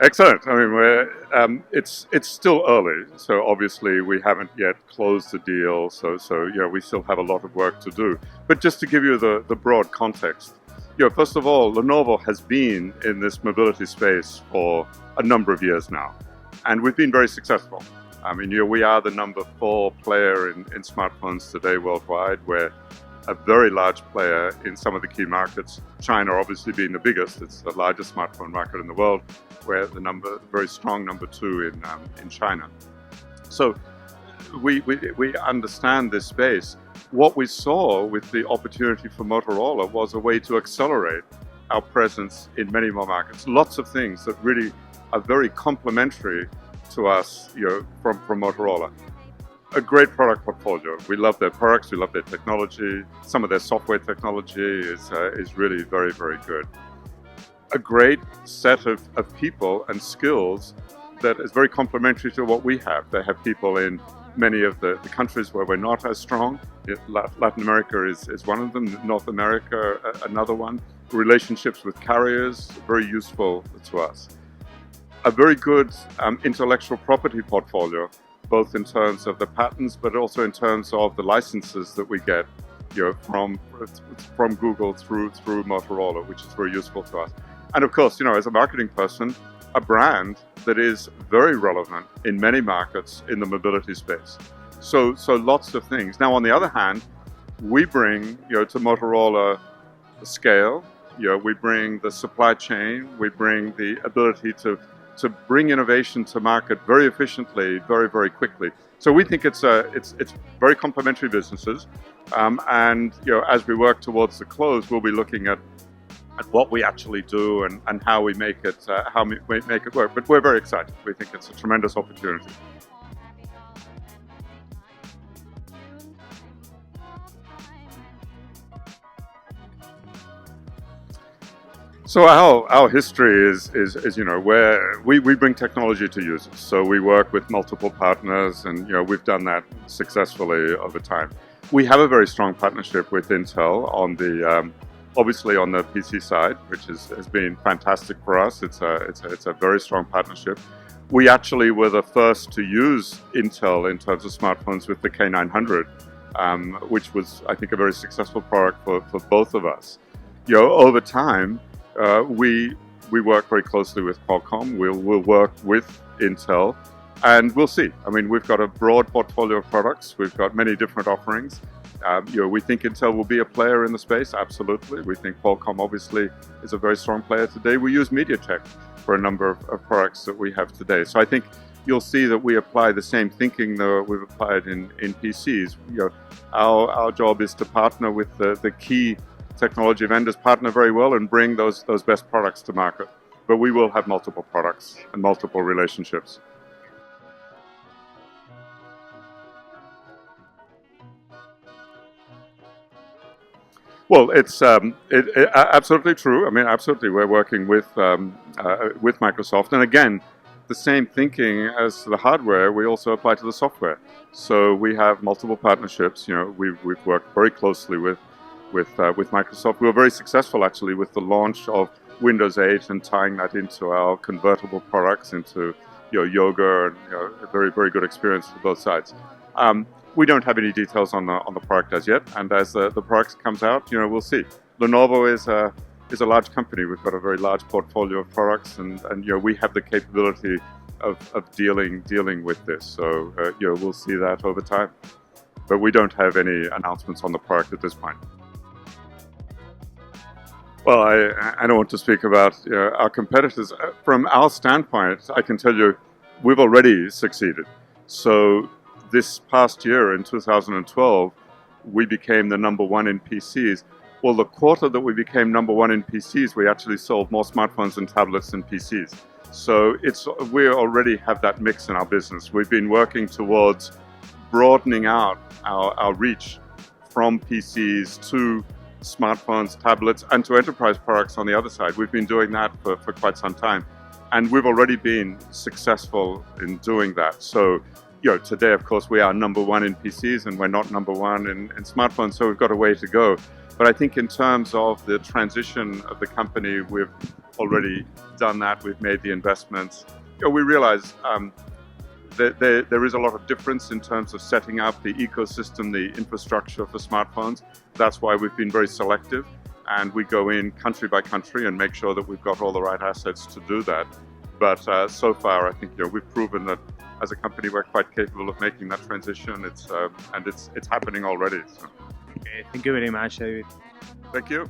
Excellent. I mean, it's still early, so obviously we haven't yet closed the deal. So we still have a lot of work to do. But just to give you the broad context, first of all, Lenovo has been in this mobility space for a number of years now, and we've been very successful. I mean, we are the number 4 player in smartphones today worldwide. We're a very large player in some of the key markets. China obviously being the biggest. It's the largest smartphone market in the world. We're the very strong number 2 in China. So we understand this space. What we saw with the opportunity for Motorola was a way to accelerate our presence in many more markets. Lots of things that really are very complementary to us, from Motorola. A great product portfolio. We love their products, we love their technology. Some of their software technology is really very, very good. A great set of people and skills that is very complementary to what we have. They have people in many of the countries where we're not as strong. Latin America is one of them, North America another one. Relationships with carriers, very useful to us. A very good intellectual property portfolio, both in terms of the patents, but also in terms of the licenses that we get, from Google through Motorola, which is very useful to us. And of course, as a marketing person, a brand that is very relevant in many markets in the mobility space. So lots of things. Now, on the other hand, we bring, to Motorola the scale. We bring the supply chain. We bring the ability to bring innovation to market very efficiently, very, very quickly. So we think it's very complementary businesses. And as we work towards the close, we'll be looking at what we actually do and how we make it work. But we're very excited. We think it's a tremendous opportunity. So our history is where we bring technology to users. So we work with multiple partners, and we've done that successfully over time. We have a very strong partnership with Intel on the obviously on the PC side, which has been fantastic for us. It's a very strong partnership. We actually were the first to use Intel in terms of smartphones with the K900, which was, I think, a very successful product for both of us. Over time, we work very closely with Qualcomm. We'll work with Intel, and we'll see. I mean, we've got a broad portfolio of products. We've got many different offerings. We think Intel will be a player in the space, absolutely. We think Qualcomm obviously is a very strong player today. We use MediaTek for a number of products that we have today. So I think you'll see that we apply the same thinking that we've applied in PCs. Our job is to partner with the key technology vendors, partner very well, and bring those best products to market. But we will have multiple products and multiple relationships. Well, it's absolutely true. I mean, absolutely, we're working with Microsoft, and again, the same thinking as the hardware, we also apply to the software. So we have multiple partnerships. We've worked very closely with Microsoft. We were very successful actually with the launch of Windows 8 and tying that into our convertible products into Yoga, and a very, very good experience for both sides. We don't have any details on the product as yet, and as the product comes out, we'll see. Lenovo is a large company. We've got a very large portfolio of products, and we have the capability of dealing with this. So we'll see that over time. But we don't have any announcements on the product at this point. Well, I don't want to speak about our competitors. From our standpoint, I can tell you we've already succeeded. So this past year, in 2012, we became the number 1 in PCs. Well, the quarter that we became number 1 in PCs, we actually sold more smartphones and tablets than PCs. So we already have that mix in our business. We've been working towards broadening out our reach from PCs to smartphones, tablets, and to enterprise products on the other side. We've been doing that for quite some time. And we've already been successful in doing that. So today, of course, we are number 1 in PCs, and we're not number 1 in smartphones, so we've got a way to go. But I think in terms of the transition of the company, we've already done that. We've made the investments. We realize that there is a lot of difference in terms of setting up the ecosystem, the infrastructure for smartphones. That's why we've been very selective, and we go in country by country and make sure that we've got all the right assets to do that. But so far, I think we've proven that as a company we're quite capable of making that transition. It's happening already. So. Okay, thank you very much, David. Thank you.